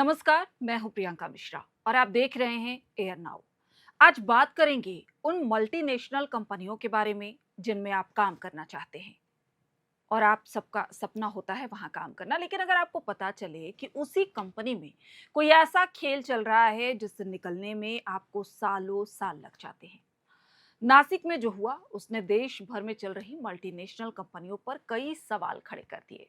नमस्कार, मैं हूं प्रियंका मिश्रा और आप देख रहे हैं एयर नाउ। आज बात करेंगे उन मल्टीनेशनल कंपनियों के बारे में जिनमें आप काम करना चाहते हैं और आप सबका सपना होता है वहां काम करना। लेकिन अगर आपको पता चले कि उसी कंपनी में कोई ऐसा खेल चल रहा है जिससे निकलने में आपको सालों साल लग जाते हैं। नासिक में जो हुआ उसने देश भर में चल रही मल्टीनेशनल कंपनियों पर कई सवाल खड़े कर दिए।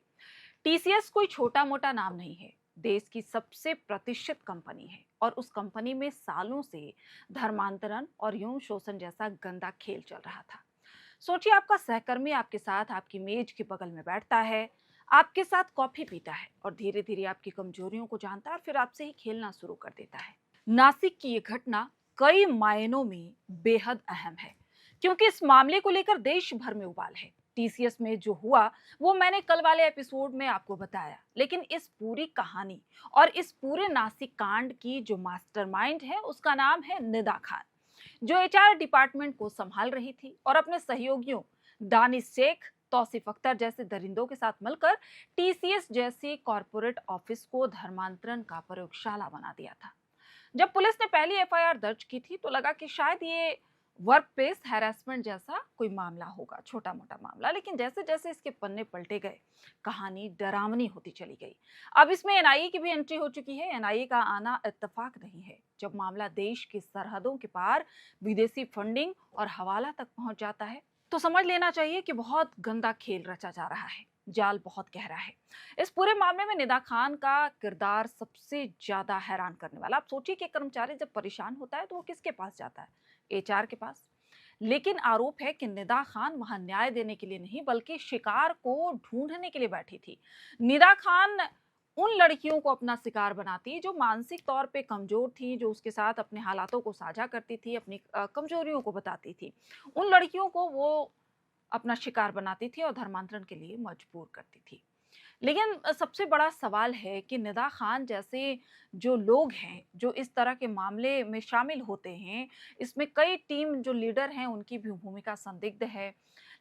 टीसीएस कोई छोटा मोटा नाम नहीं है, देश की सबसे प्रतिष्ठित कंपनी है और उस कंपनी में सालों से धर्मांतरण और यौन शोषण जैसा गंदा खेल चल रहा था। सोचिए, आपका सहकर्मी आपके साथ आपकी मेज के बगल में बैठता है, आपके साथ कॉफी पीता है और धीरे धीरे आपकी कमजोरियों को जानता है और फिर आपसे ही खेलना शुरू कर देता है। नासिक की ये घटना कई मायनों में बेहद अहम है, क्योंकि इस मामले को लेकर देश भर में उबाल है। टीसीएस में जो हुआ वो मैंने कल वाले एपिसोड में आपको बताया, लेकिन इस पूरी कहानी और इस पूरे नासिक कांड की जो मास्टरमाइंड है उसका नाम है निदा खान, जो एचआर डिपार्टमेंट को संभाल रही थी और अपने सहयोगियों दानिश शेख, तौसीफ अख्तर जैसे दरिंदों के साथ मिलकर टीसीएस जैसी कॉरपोरेट ऑफिस को धर्मांतरण का प्रयोगशाला बना दिया था। जब पुलिस ने पहली एफआईआर दर्ज की थी तो लगा कि शायद ये वर्क प्लेस हैरेसमेंट जैसा कोई मामला होगा, छोटा मोटा मामला। लेकिन जैसे जैसे इसके पन्ने पलटे गए, कहानी डरावनी होती चली गई। अब इसमें एनआईए की भी एंट्री हो चुकी है। एनआईए का आना इत्तेफाक नहीं है। जब मामला देश की सरहदों के पार विदेशी फंडिंग और हवाला तक पहुंच जाता है तो समझ लेना चाहिए कि बहुत गंदा खेल रचा जा रहा है, जाल बहुत गहरा है। इस पूरे मामले में निदा खान का किरदार सबसे ज्यादा हैरान करने वाला। आप सोचिए कि कर्मचारी जब परेशान होता है तो वो किसके पास जाता है? एचआर के पास। लेकिन आरोप है कि निदा खान वहां न्याय देने के लिए नहीं बल्कि शिकार को ढूंढने के लिए बैठी थी। निदा खान उन लड़कियों को अपना शिकार बनाती जो मानसिक तौर पे कमजोर थी, जो उसके साथ अपने हालातों को साझा करती थी, अपनी कमजोरियों को बताती थी। उन लड़कियों को वो अपना शिकार बनाती थी और धर्मांतरण के लिए मजबूर करती थी। लेकिन सबसे बड़ा सवाल है कि निदा खान जैसे जो लोग हैं जो इस तरह के मामले में शामिल होते हैं, इसमें कई टीम जो लीडर हैं उनकी भी भूमिका संदिग्ध है।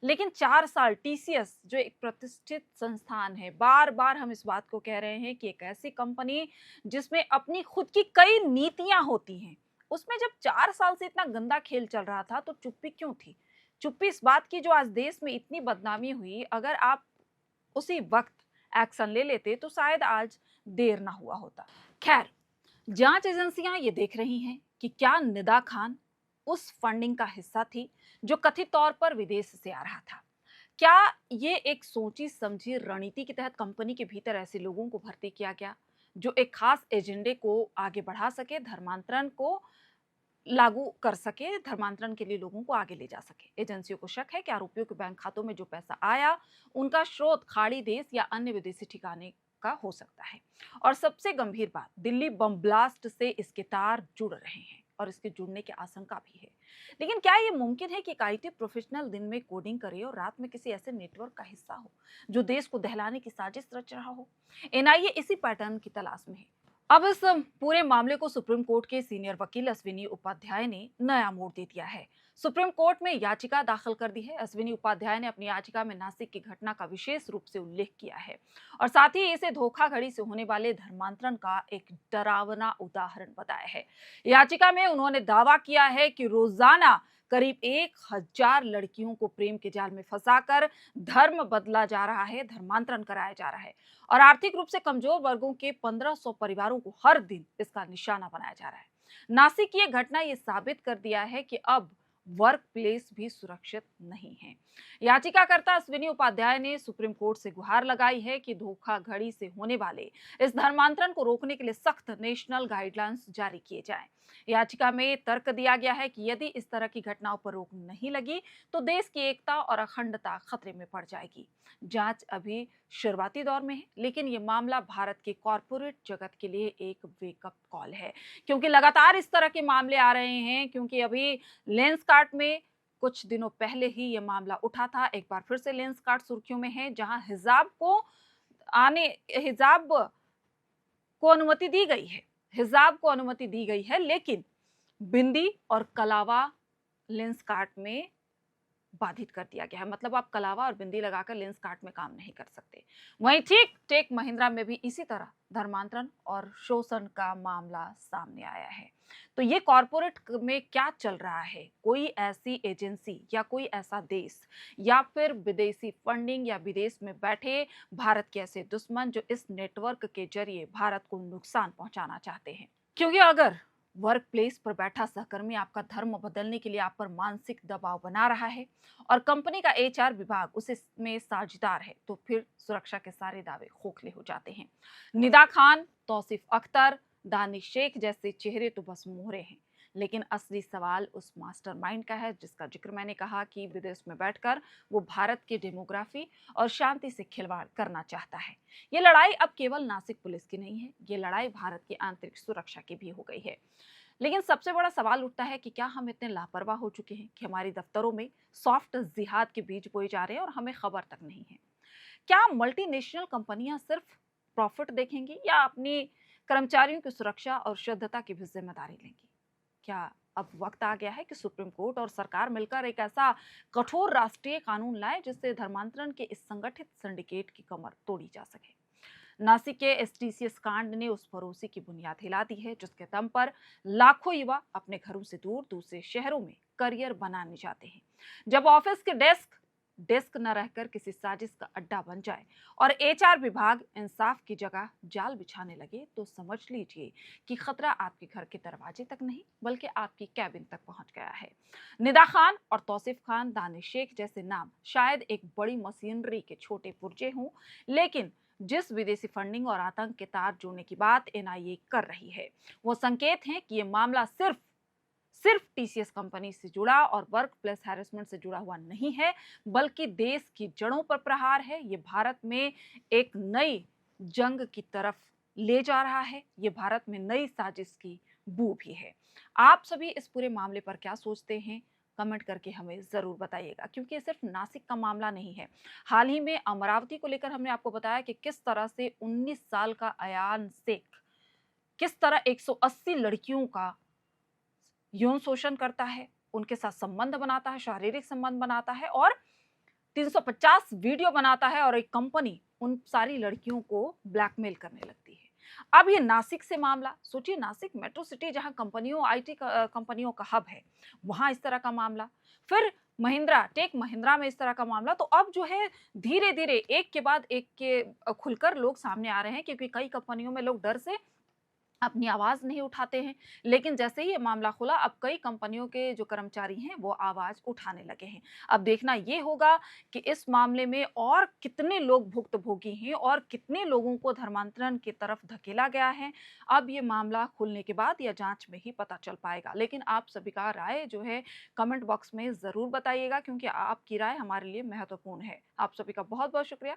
लेकिन 4 साल टीसीएस जो एक प्रतिष्ठित संस्थान है, बार बार हम इस बात को कह रहे हैं कि एक ऐसी कंपनी जिसमें अपनी खुद की कई नीतियां होती हैं, उसमें जब 4 साल से इतना गंदा खेल चल रहा था तो चुप्पी क्यों थी? चुप्पी इस बात की जो आज देश में इतनी बदनामी हुई, अगर आप उसी वक्त एक्शन ले लेते तो शायद आज देर ना हुआ होता। खैर, जांच एजेंसियां ये देख रही हैं कि क्या निदा खान उस फंडिंग का हिस्सा थी जो कथित तौर पर विदेश से आ रहा था। क्या ये एक सोची समझी रणनीति के तहत कंपनी के भीतर ऐसे लोगों को भर्ती किया गया जो एक खास एजेंडे को आगे बढ़ा सके, धर्मांतरण को लागू कर सके, धर्मांतरण के लिए लोगों को आगे ले जा सके। एजेंसियों को शक है कि आरोपियों के बैंक खातों में जो पैसा आया उनका स्रोत खाड़ी देश या अन्य विदेशी ठिकाने का हो सकता है। और सबसे गंभीर बात, दिल्ली बम ब्लास्ट से इसके तार जुड़ रहे हैं और इसके जुड़ने की आशंका भी है। लेकिन क्या ये मुमकिन है कि एक आईटी प्रोफेशनल दिन में कोडिंग करे और रात में किसी ऐसे नेटवर्क का हिस्सा हो जो देश को दहलाने की साजिश रच रहा हो? एनआईए इसी पैटर्न की तलाश में है। अब इस पूरे मामले को सुप्रीम कोर्ट के सीनियर वकील अश्विनी उपाध्याय ने नया मोड़ दे दिया है। सुप्रीम कोर्ट में याचिका दाखिल कर दी है। अश्विनी उपाध्याय ने अपनी याचिका में नासिक की घटना का विशेष रूप से उल्लेख किया है और साथ ही इसे धोखाधड़ी से होने वाले धर्मांतरण का एक डरावना उदाहरण बताया है। याचिका में उन्होंने दावा किया है कि रोजाना करीब 1,000 लड़कियों को प्रेम के जाल में फंसाकर धर्म बदला जा रहा है, धर्मांतरण कराया जा रहा है और आर्थिक रूप से कमजोर वर्गों के 1500 परिवारों को हर दिन इसका निशाना बनाया जा रहा है। नासिक की यह घटना ये साबित कर दिया है कि अब वर्क प्लेस भी सुरक्षित नहीं है। याचिकाकर्ता अश्विनी उपाध्याय ने सुप्रीम कोर्ट से गुहार लगाई है कि धोखाधड़ी से होने वाले इस धर्मांतरण को रोकने के लिए सख्त नेशनल गाइडलाइंस जारी किए जाएं। याचिका में तर्क दिया गया है कि यदि इस तरह की घटनाओं पर रोक नहीं लगी तो देश की एकता और अखंडता खतरे में पड़ जाएगी। जांच अभी शुरुआती दौर में है, लेकिन ये मामला भारत के कॉरपोरेट जगत के लिए एक वेकअप कॉल है, क्योंकि लगातार इस तरह के मामले आ रहे हैं। क्योंकि अभी लेंसकार्ट में कुछ दिनों पहले ही ये मामला उठा था, एक बार फिर से लेंसकार्ट सुर्खियों में है, जहां हिजाब को अनुमति दी गई है, हिजाब को अनुमति दी गई है, लेकिन बिंदी और कलावा लेंसकार्ट में बाधित कर दिया गया है। मतलब आप कलावा और बिंदी लगाकर लेंस कार्ट में काम नहीं कर सकते। वहीं ठीक टेक महिंद्रा में भी इसी तरह धर्मांतरण और शोषण का मामला सामने आया है। तो ये कॉरपोरेट में क्या चल रहा है? कोई ऐसी एजेंसी या कोई ऐसा देश या फिर विदेशी फंडिंग या विदेश में बैठे भारत के ऐसे दुश्मन जो इस नेटवर्क के जरिए भारत को नुकसान पहुंचाना चाहते हैं? क्योंकि अगर वर्क प्लेस पर बैठा सहकर्मी आपका धर्म बदलने के लिए आप पर मानसिक दबाव बना रहा है और कंपनी का एचआर विभाग उसे में साझेदार है, तो फिर सुरक्षा के सारे दावे खोखले हो जाते हैं। निदा खान, तौसीफ अख्तर, दानिश शेख जैसे चेहरे तो बस मोहरे हैं, लेकिन असली सवाल उस मास्टरमाइंड का है जिसका जिक्र मैंने कहा कि विदेश में बैठकर वो भारत की डेमोग्राफी और शांति से खिलवाड़ करना चाहता है। ये लड़ाई अब केवल नासिक पुलिस की नहीं है, ये लड़ाई भारत की आंतरिक सुरक्षा की भी हो गई है। लेकिन सबसे बड़ा सवाल उठता है कि क्या हम इतने लापरवाह हो चुके हैं कि हमारी दफ्तरों में सॉफ्ट जिहाद के बीज बोए जा रहे हैं और हमें खबर तक नहीं है? क्या मल्टीनेशनल कंपनियां सिर्फ प्रॉफिट देखेंगी या अपनी कर्मचारियों की सुरक्षा और शुद्धता की भी जिम्मेदारी लेंगी? क्या अब वक्त आ गया है कि सुप्रीम कोर्ट और सरकार मिलकर एक ऐसा कठोर राष्ट्रीय कानून लाए जिससे धर्मांतरण के इस संगठित सिंडिकेट की कमर तोड़ी जा सके? नासिक के एसटीसीएस कांड ने उस भरोसे की बुनियाद हिला दी है जिसके दम पर लाखों युवा अपने घरों से दूर दूसरे शहरों में करियर बनाने जाते हैं। जब ऑफिस के डेस्क डेस्क न रहकर किसी साजिश का अड्डा बन जाए और एचआर विभाग इंसाफ की जगह जाल बिछाने लगे, तो समझ लीजिए कि खतरा आपके घर के दरवाजे तक नहीं बल्कि आपकी कैबिन तक पहुंच गया है। निदा खान और तौसीफ खान, दानिश शेख जैसे नाम शायद एक बड़ी मशीनरी के छोटे पुर्जे हों, लेकिन जिस विदेशी फंडिंग और आतंक के तार जोड़ने की बात एनआईए कर रही है, वो संकेत हैं कि ये मामला सिर्फ टीसीएस कंपनी से जुड़ा और वर्क प्लेस हैरेसमेंट से जुड़ा हुआ नहीं है, बल्कि देश की जड़ों पर प्रहार है। ये भारत में एक नई जंग की तरफ ले जा रहा है, ये भारत में नई साजिश की बू भी है। आप सभी इस पूरे मामले पर क्या सोचते हैं? कमेंट करके हमें जरूर बताइएगा, क्योंकि ये सिर्फ नासिक का मामला नहीं है। हाल ही में अमरावती को लेकर हमने आपको बताया कि किस तरह से 19 साल का अयान शेख किस तरह 180 लड़कियों का यौन शोषण करता है, उनके साथ संबंध बनाता है, शारीरिक संबंध बनाता है और 350 वीडियो बनाता है और एक कंपनी उन सारी लड़कियों को ब्लैकमेल करने लगती है। अब ये नासिक से मामला, सोचिए नासिक मेट्रो सिटी जहां कंपनियों आईटी कंपनियों का हब है, वहां इस तरह का मामला, फिर टेक महिंद्रा में इस तरह का मामला। तो अब जो है धीरे धीरे एक के बाद एक के खुलकर लोग सामने आ रहे हैं, क्योंकि कई कंपनियों में लोग डर से अपनी आवाज नहीं उठाते हैं, लेकिन जैसे ही ये मामला खुला अब कई कंपनियों के जो कर्मचारी हैं वो आवाज उठाने लगे हैं। अब देखना ये होगा कि इस मामले में और कितने लोग भुक्तभोगी हैं और कितने लोगों को धर्मांतरण की तरफ धकेला गया है। अब ये मामला खुलने के बाद या जांच में ही पता चल पाएगा। लेकिन आप सभी का राय जो है कमेंट बॉक्स में जरूर बताइएगा, क्योंकि आपकी राय हमारे लिए महत्वपूर्ण है। आप सभी का बहुत बहुत शुक्रिया।